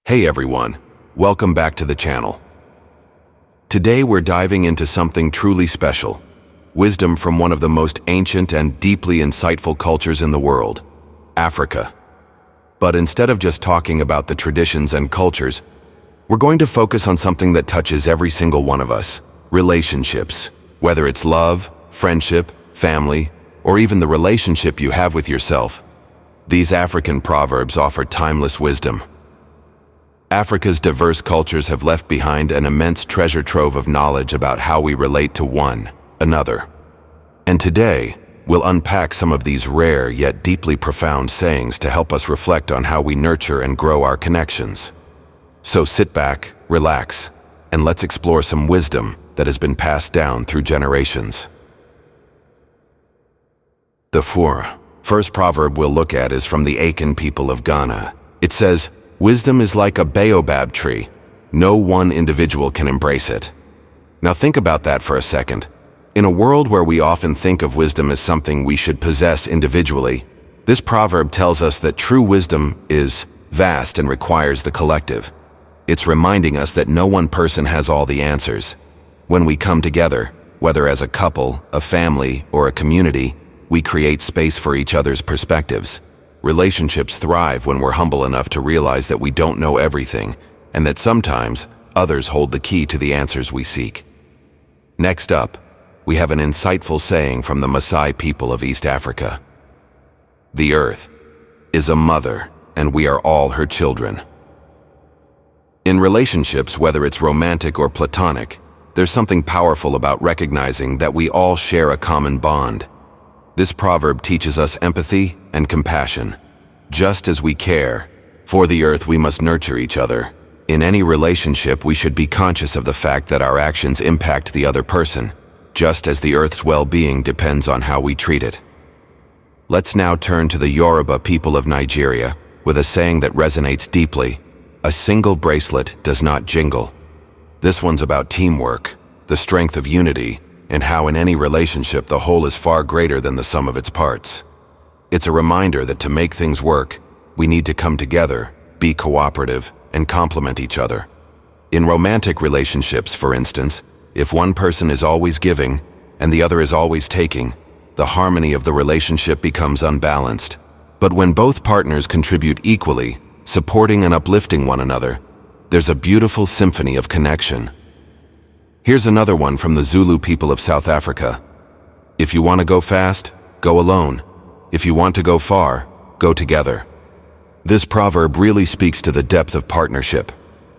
Hey everyone, welcome back to the channel. Today we're diving into something truly special, wisdom from one of the most ancient and deeply insightful cultures in the world, Africa. But instead of just talking about the traditions and cultures, we're going to focus on something that touches every single one of us, relationships. Whether it's love, friendship, family, or even the relationship you have with yourself, these African proverbs offer timeless wisdom. Africa's diverse cultures have left behind an immense treasure trove of knowledge about how we relate to one another. And today, we'll unpack some of these rare yet deeply profound sayings to help us reflect on how we nurture and grow our connections. So sit back, relax, and let's explore some wisdom that has been passed down through generations. The first proverb we'll look at is from the Akan people of Ghana. It says, "Wisdom is like a baobab tree. No one individual can embrace it." Now think about that for a second. In a world where we often think of wisdom as something we should possess individually, this proverb tells us that true wisdom is vast and requires the collective. It's reminding us that no one person has all the answers. When we come together, whether as a couple, a family, or a community, we create space for each other's perspectives. Relationships thrive when we're humble enough to realize that we don't know everything, and that sometimes others hold the key to the answers we seek. Next up, we have an insightful saying from the Maasai people of East Africa. "The earth is a mother, and we are all her children." In relationships, whether it's romantic or platonic, there's something powerful about recognizing that we all share a common bond. This proverb teaches us empathy and compassion. Just as we care for the earth, we must nurture each other. In any relationship, we should be conscious of the fact that our actions impact the other person, just as the earth's well-being depends on how we treat it. Let's now turn to the Yoruba people of Nigeria with a saying that resonates deeply. "A single bracelet does not jingle." This one's about teamwork, the strength of unity, and how in any relationship the whole is far greater than the sum of its parts. It's a reminder that to make things work, we need to come together, be cooperative, and complement each other. In romantic relationships, for instance, if one person is always giving and the other is always taking, the harmony of the relationship becomes unbalanced. But when both partners contribute equally, supporting and uplifting one another, there's a beautiful symphony of connection. Here's another one from the Zulu people of South Africa. "If you want to go fast, go alone. If you want to go far, go together." This proverb really speaks to the depth of partnership.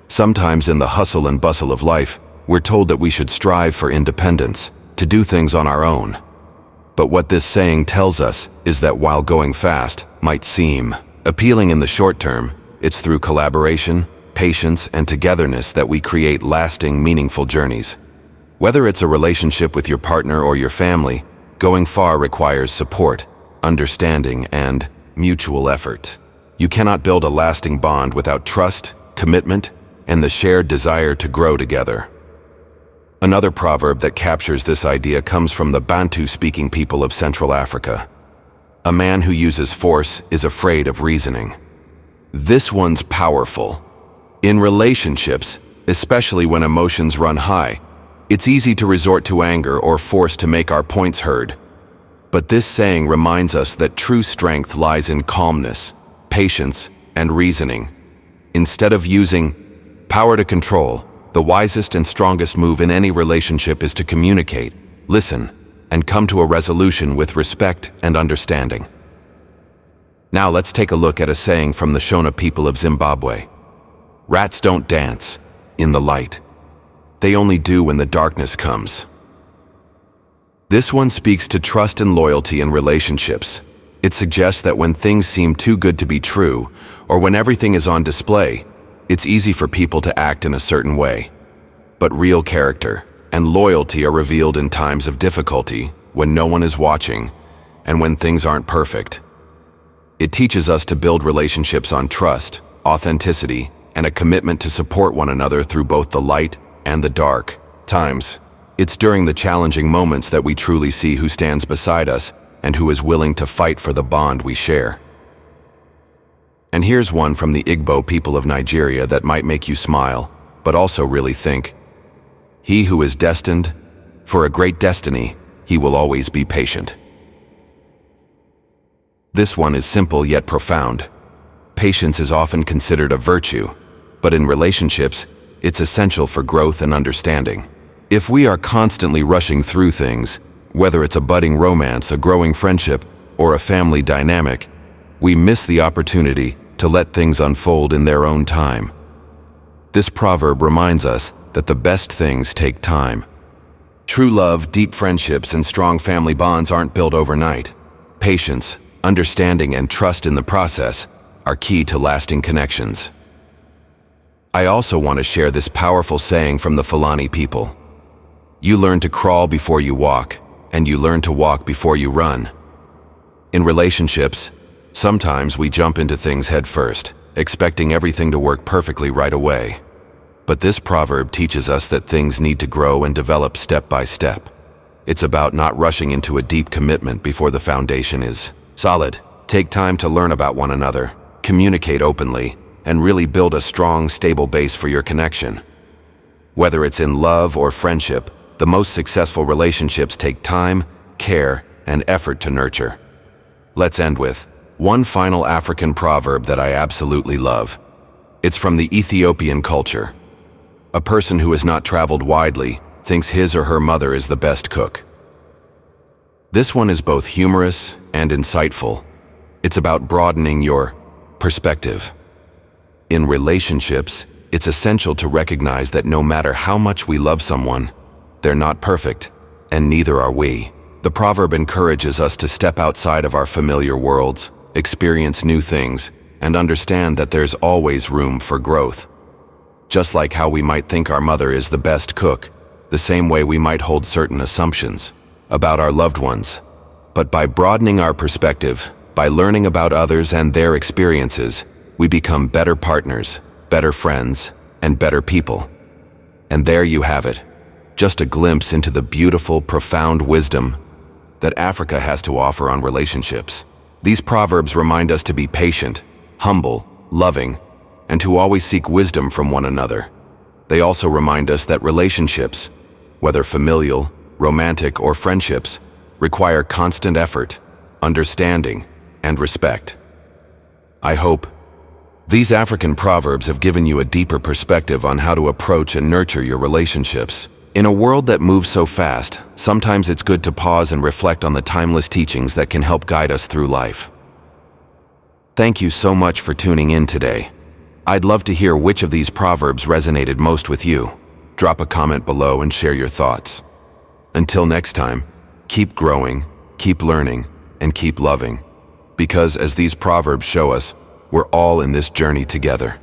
Sometimes in the hustle and bustle of life, we're told that we should strive for independence, to do things on our own. But what this saying tells us is that while going fast might seem appealing in the short term, it's through collaboration, patience, and togetherness that we create lasting, meaningful journeys. Whether it's a relationship with your partner or your family, going far requires support, understanding, and mutual effort. You cannot build a lasting bond without trust, commitment, and the shared desire to grow together. Another proverb that captures this idea comes from the Bantu-speaking people of Central Africa. "A man who uses force is afraid of reasoning." This one's powerful. In relationships, especially when emotions run high, it's easy to resort to anger or force to make our points heard. But this saying reminds us that true strength lies in calmness, patience, and reasoning. Instead of using power to control, the wisest and strongest move in any relationship is to communicate, listen, and come to a resolution with respect and understanding. Now let's take a look at a saying from the Shona people of Zimbabwe. "Rats don't dance in the light. They only do when the darkness comes." This one speaks to trust and loyalty in relationships. It suggests that when things seem too good to be true, or when everything is on display, it's easy for people to act in a certain way. But real character and loyalty are revealed in times of difficulty, when no one is watching, and when things aren't perfect. It teaches us to build relationships on trust, authenticity, and a commitment to support one another through both the light and the dark times. It's during the challenging moments that we truly see who stands beside us and who is willing to fight for the bond we share. And here's one from the Igbo people of Nigeria that might make you smile, but also really think. He who is destined for a great destiny, he will always be patient. This one is simple yet profound. Patience is often considered a virtue, but in relationships, it's essential for growth and understanding. If we are constantly rushing through things, whether it's a budding romance, a growing friendship, or a family dynamic, we miss the opportunity to let things unfold in their own time. This proverb reminds us that the best things take time. True love, deep friendships, and strong family bonds aren't built overnight. Patience, understanding, and trust in the process are key to lasting connections. I also want to share this powerful saying from the Fulani people. You learn to crawl before you walk, and you learn to walk before you run. In relationships, sometimes we jump into things head first, expecting everything to work perfectly right away. But this proverb teaches us that things need to grow and develop step by step. It's about not rushing into a deep commitment before the foundation is solid. Take time to learn about one another, communicate openly, and really build a strong, stable base for your connection. Whether it's in love or friendship, the most successful relationships take time, care, and effort to nurture. Let's end with one final African proverb that I absolutely love. It's from the Ethiopian culture. A person who has not traveled widely thinks his or her mother is the best cook. This one is both humorous and insightful. It's about broadening your perspective. In relationships, it's essential to recognize that no matter how much we love someone, they're not perfect, and neither are we. The proverb encourages us to step outside of our familiar worlds, experience new things, and understand that there's always room for growth. Just like how we might think our mother is the best cook, the same way we might hold certain assumptions about our loved ones. But by broadening our perspective, by learning about others and their experiences, we become better partners, better friends, and better people. And there you have it, just a glimpse into the beautiful, profound wisdom that Africa has to offer on relationships. These proverbs remind us to be patient, humble, loving, and to always seek wisdom from one another. They also remind us that relationships, whether familial, romantic, or friendships, require constant effort, understanding, and respect. I hope these African proverbs have given you a deeper perspective on how to approach and nurture your relationships. In a world that moves so fast, sometimes it's good to pause and reflect on the timeless teachings that can help guide us through life. Thank you so much for tuning in today. I'd love to hear which of these proverbs resonated most with you. Drop a comment below and share your thoughts. Until next time, keep growing, keep learning, and keep loving. Because as these proverbs show us, we're all in this journey together.